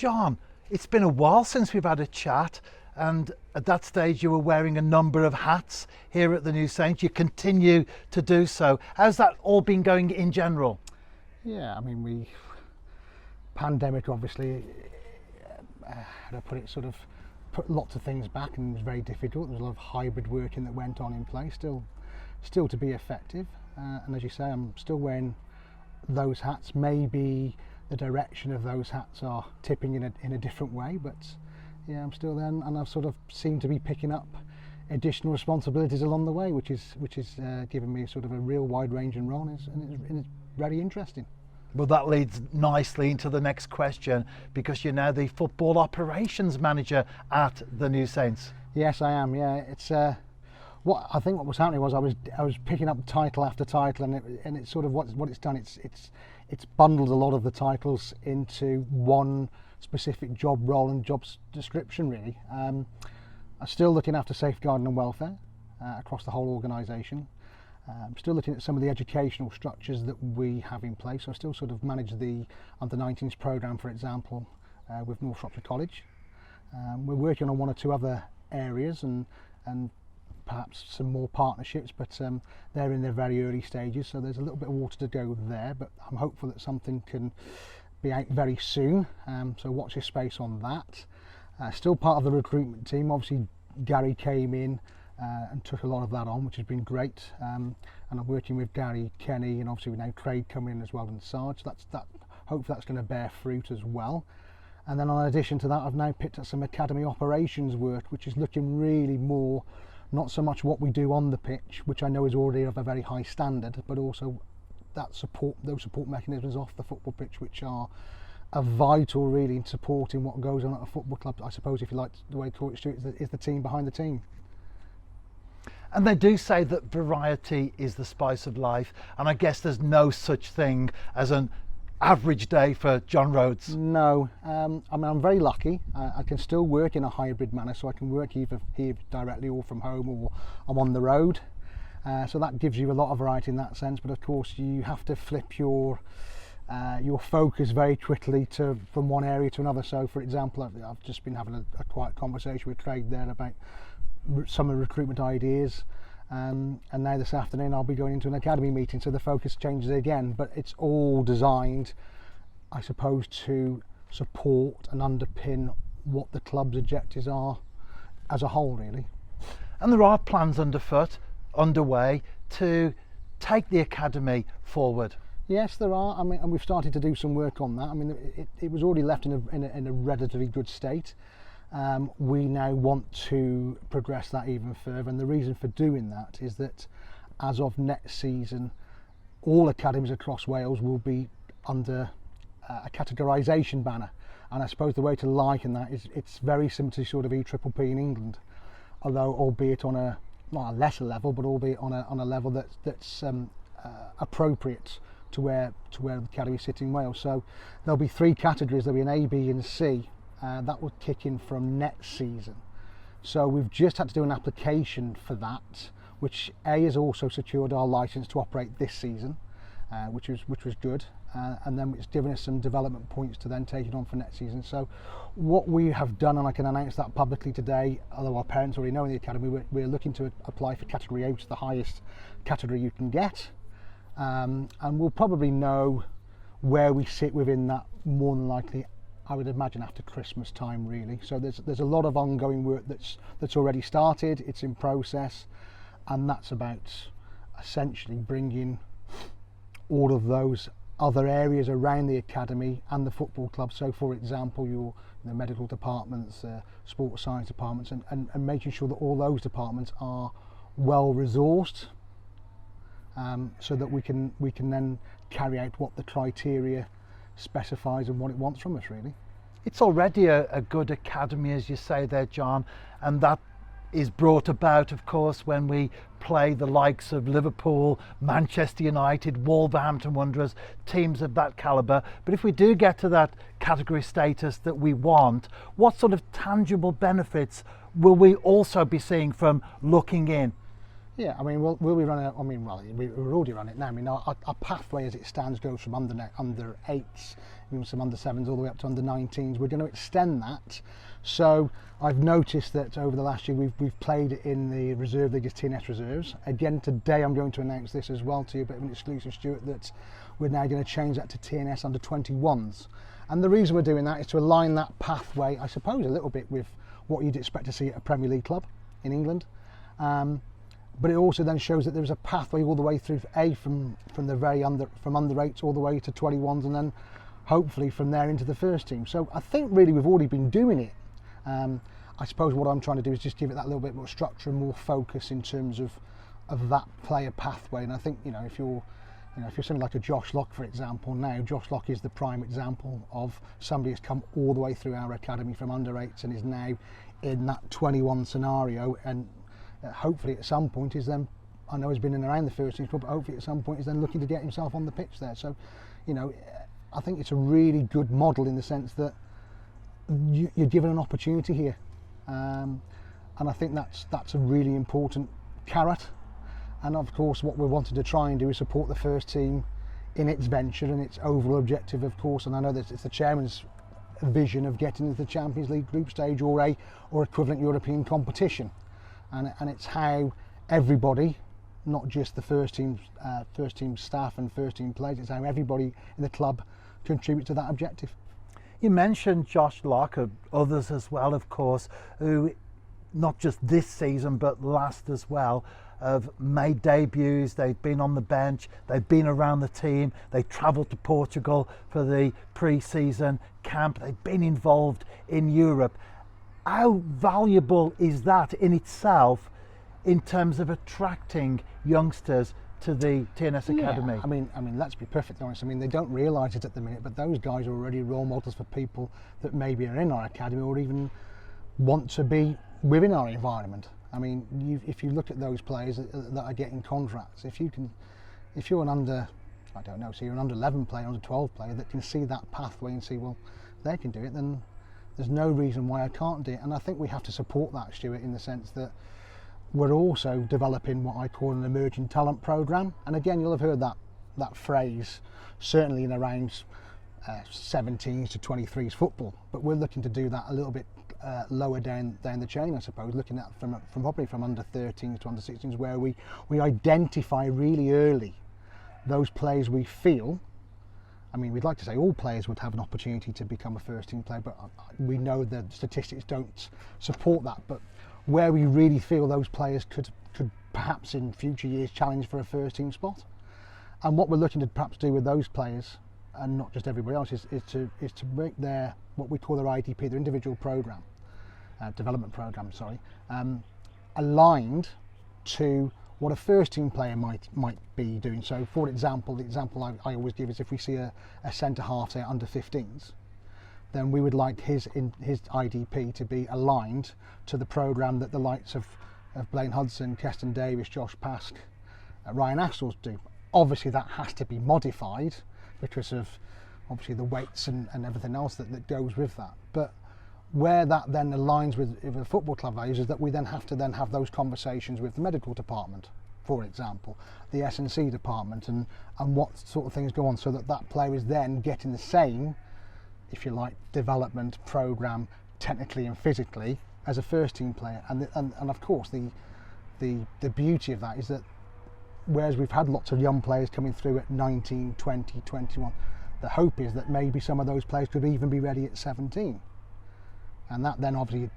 John, it's been a while since we've had a chat, and at that stage you were wearing a number of hats here at the New Saints. You continue to do so. How's that all been going in general? Yeah, I mean, pandemic obviously, how do I put it, sort of put lots of things back, and it was very difficult. There was a lot of hybrid working that went on in place, still to be effective. And as you say, I'm still wearing those hats. Maybe the direction of those hats are tipping in a different way, but yeah, I'm still there, and I've sort of seemed to be picking up additional responsibilities along the way, which is giving me sort of a real wide range and role, and it's very interesting. Well, that leads nicely into the next question, because you're now the football operations manager at the New Saints. Yes, I am. Yeah, it's what was happening was I was picking up title after title, and it's sort of what it's done. It's bundled a lot of the titles into one specific job role and job description, really. I'm still looking after safeguarding and welfare across the whole organisation. I'm still looking at some of the educational structures that we have in place. So I still sort of manage the under-19s programme, for example, with North Shropshire College. We're working on one or two other areas and perhaps some more partnerships, but they're in their very early stages, so there's a little bit of water to go there, but I'm hopeful that something can be out very soon, so watch this space on that. Still part of the recruitment team. Obviously Gary came in and took a lot of that on, which has been great, and I'm working with Gary, Kenny, and obviously we now Craig coming in as well, and Sarge. So hopefully that's going to bear fruit as well. And then in addition to that, I've now picked up some academy operations work, which is looking really more not so much what we do on the pitch, which I know is already of a very high standard, but also those support mechanisms off the football pitch, which are vital really in supporting what goes on at a football club. I suppose, if you like the way to call it, Stuart, is the team behind the team. And they do say that variety is the spice of life, and I guess there's no such thing as an average day for John Rhodes. No, I mean, I'm very lucky. I can still work in a hybrid manner, so I can work either here directly or from home, or I'm on the road. So that gives you a lot of variety in that sense, but of course you have to flip your focus very quickly from one area to another. So for example, I've just been having a quiet conversation with Craig there about some of the recruitment ideas, and now this afternoon I'll be going into an academy meeting, so the focus changes again, but it's all designed, I suppose, to support and underpin what the club's objectives are as a whole, really. And there are plans underway to take the academy forward. Yes, there are. I mean, and we've started to do some work on that. I mean, it was already left in a relatively good state. We now want to progress that even further, and the reason for doing that is that as of next season, all academies across Wales will be under a categorisation banner, and I suppose the way to liken that is it's very similar to sort of EPPP in England, although albeit on not a lesser level, but albeit on a level that's appropriate to where the academy sit in Wales. So there'll be three categories. There'll be an A, B and C. That will kick in from next season. So we've just had to do an application for that, which A has also secured our licence to operate this season, which was good, and then it's given us some development points to then take it on for next season. So what we have done, and I can announce that publicly today, although our parents already know in the academy, we're looking to apply for category A, which is the highest category you can get, and we'll probably know where we sit within that more than likely, I would imagine, after Christmas time, really. So there's a lot of ongoing work that's already started. It's in process, and that's about essentially bringing all of those other areas around the academy and the football club. So for example, your medical departments, sports science departments, and making sure that all those departments are well resourced, so that we can then carry out what the criteria specifies and what it wants from us, really. It's already a good academy, as you say there, John, and that is brought about, of course, when we play the likes of Liverpool, Manchester United, Wolverhampton Wanderers, teams of that calibre. But if we do get to that category status that we want, what sort of tangible benefits will we also be seeing from looking in? Yeah, I mean, will we run it? I mean, well, we're already running it now. I mean, our pathway as it stands goes from under 8s, even some under 7s, all the way up to under 19s. We're going to extend that. So I've noticed that over the last year we've played in the reserve league as TNS reserves. Again today I'm going to announce this as well to you, a bit of an exclusive, Stuart, that we're now going to change that to TNS under 21s. And the reason we're doing that is to align that pathway, I suppose, a little bit with what you'd expect to see at a Premier League club in England. But it also then shows that there's a pathway all the way through from the very under 8s all the way to 21s, and then hopefully from there into the first team. So I think really we've already been doing it. I suppose what I'm trying to do is just give it that little bit more structure and more focus in terms of that player pathway. And I think, if you're something like a Josh Locke, for example, now Josh Locke is the prime example of somebody who's come all the way through our academy from under 8s and is now in that 21 scenario, and hopefully at some point is then, I know he's been in around the first team club, but hopefully at some point is then looking to get himself on the pitch there. So, I think it's a really good model in the sense that you're given an opportunity here, and I think that's a really important carrot. And of course what we wanted to try and do is support the first team in its venture and its overall objective, of course, and I know that it's the chairman's vision of getting into the Champions League group stage or equivalent European competition, and it's how everybody, not just the first team staff and first team players, it's how everybody in the club contribute to that objective. You mentioned Josh Locke, others as well, of course, who not just this season but last as well have made debuts. They've been on the bench, they've been around the team, they travelled to Portugal for the pre-season camp, they've been involved in Europe. How valuable is that in itself in terms of attracting youngsters to the TNS Academy? I mean, let's be perfectly honest. I mean, they don't realise it at the minute, but those guys are already role models for people that maybe are in our academy or even want to be within our environment. I mean, if you look at those players that are getting contracts, if you're an under, I don't know, so you're an under 11 player, under 12 player that can see that pathway and see, well, they can do it, then there's no reason why I can't do it. And I think we have to support that, Stuart, in the sense that we're also developing what I call an emerging talent programme. And again, you'll have heard that phrase, certainly in around 17s to 23s football. But we're looking to do that a little bit lower down the chain, I suppose, looking at from probably from under 13s to under 16s, where we identify really early those players we feel. I mean, we'd like to say all players would have an opportunity to become a first team player, but we know the statistics don't support that. But where we really feel those players could perhaps in future years challenge for a first team spot. And what we're looking to perhaps do with those players, and not just everybody else, is to make their, what we call their IDP, their individual program, development program, aligned to what a first team player might be doing. So for example, the example I always give is if we see a centre half, say under 15s, then we would like his IDP to be aligned to the programme that the likes of Blaine Hudson, Keston Davis, Josh Pask, Ryan Astles do. Obviously that has to be modified because of obviously the weights and everything else that goes with that. But where that then aligns with the football club values is that we then have to have those conversations with the medical department, for example, the S&C department, and what sort of things go on, so that player is then getting the same, if you like, development programme technically and physically as a first team player. And of course the beauty of that is that whereas we've had lots of young players coming through at 19, 20, 21, the hope is that maybe some of those players could even be ready at 17. And that then obviously,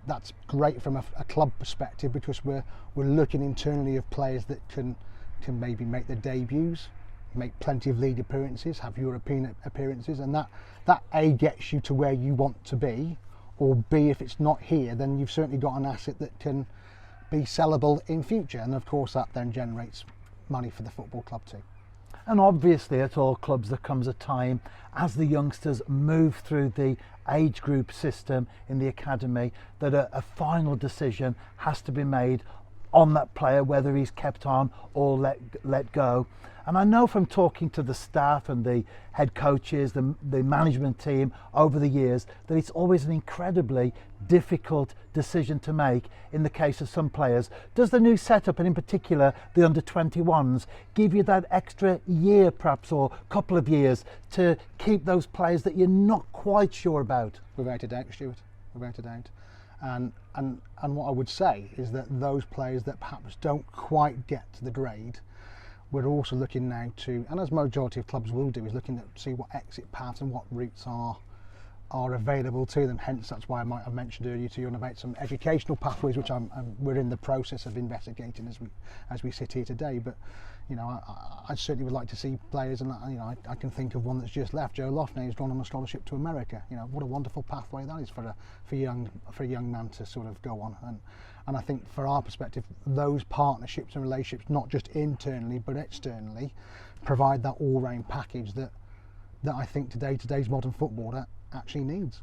that's great from a club perspective, because we're looking internally of players that can maybe make their debuts, make plenty of league appearances, have European appearances, and that A, gets you to where you want to be, or B, if it's not here, then you've certainly got an asset that can be sellable in future, and of course that then generates money for the football club too. And obviously at all clubs there comes a time as the youngsters move through the age group system in the academy that a final decision has to be made on that player, whether he's kept on or let go. And I know from talking to the staff and the head coaches, the management team over the years, that it's always an incredibly difficult decision to make in the case of some players. Does the new setup, and in particular the under-21s, give you that extra year perhaps, or couple of years, to keep those players that you're not quite sure about? Without a doubt, Stuart, without a doubt. And what I would say is that those players that perhaps don't quite get to the grade, we're also looking now to, and as majority of clubs will do, is looking to see what exit paths and what routes are available to them. Hence, that's why I might have mentioned earlier to you about some educational pathways, which we're in the process of investigating as we sit here today. But I certainly would like to see players, and I can think of one that's just left. Joe Loughnane has gone on a scholarship to America. What a wonderful pathway that is for a young man to sort of go on. And I think, for our perspective, those partnerships and relationships, not just internally but externally, provide that all-round package that I think today's modern footballer actually needs.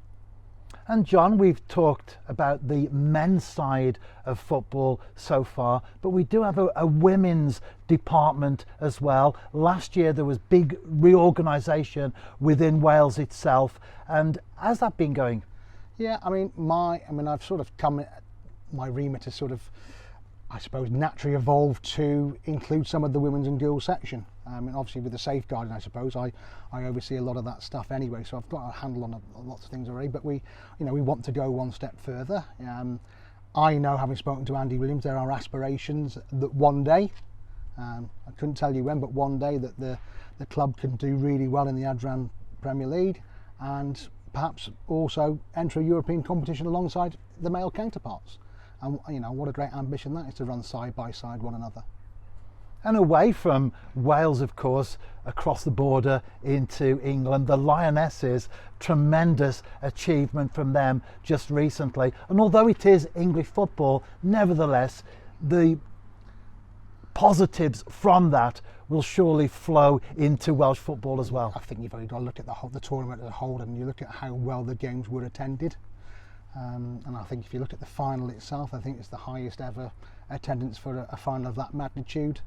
And John, we've talked about the men's side of football so far, but we do have a women's department as well. Last year there was big reorganisation within Wales itself, and how's that been going? Yeah, I've sort of come, my remit has sort of, I suppose, naturally evolved to include some of the women's and girls section. Obviously with the safeguarding, I suppose, I oversee a lot of that stuff anyway, so I've got a handle on lots of things already, but we want to go one step further. I know, having spoken to Andy Williams, there are aspirations that one day, I couldn't tell you when, but one day that the club can do really well in the Adran Premier League, and perhaps also enter a European competition alongside the male counterparts. And what a great ambition that is, to run side by side one another. And away from Wales, of course, across the border into England, the Lionesses, tremendous achievement from them just recently. And although it is English football, nevertheless, the positives from that will surely flow into Welsh football as well. I think you've only got to look at the tournament as a whole, and you look at how well the games were attended. And I think if you look at the final itself, I think it's the highest ever attendance for a final of that magnitude.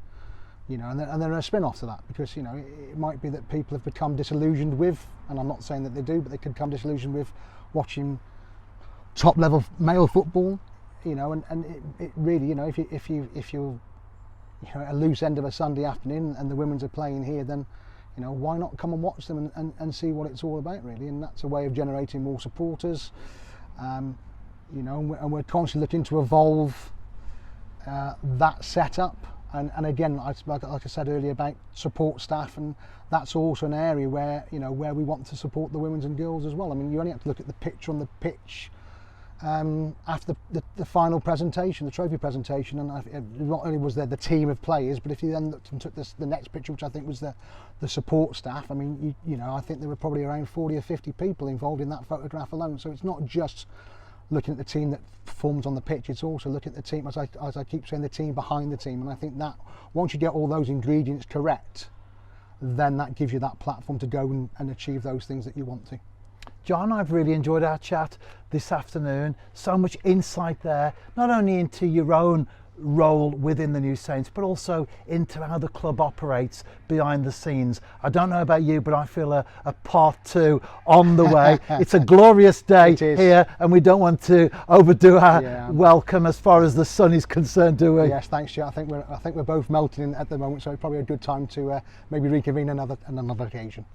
And there are spin-offs to that, because it might be that people have become disillusioned with, and I'm not saying that they do, but they could become disillusioned with watching top-level male football. And it really, if you're a loose end of a Sunday afternoon and the women's are playing here, then why not come and watch them and see what it's all about, really? And that's a way of generating more supporters. And we're constantly looking to evolve that setup. And again, like I said earlier about support staff, and that's also an area where where we want to support the women's and girls as well. You only have to look at the picture on the pitch after the final presentation, the trophy presentation, and not only was there the team of players, but if you then looked and took the next picture, which I think was the support staff, I think there were probably around 40 or 50 people involved in that photograph alone. So it's not just looking at the team that performs on the pitch, it's also looking at the team, as I keep saying, the team behind the team. And I think that once you get all those ingredients correct, then that gives you that platform to go and achieve those things that you want to. John, I've really enjoyed our chat this afternoon. So much insight there, not only into your own role within the New Saints, but also into how the club operates behind the scenes. I don't know about you, but I feel a part two on the way. It's a glorious day here, and we don't want to overdo our welcome as far as the sun is concerned, do we? Yes, thanks, Stuart. I think we're both melting in at the moment, so it's probably a good time to maybe reconvene another occasion.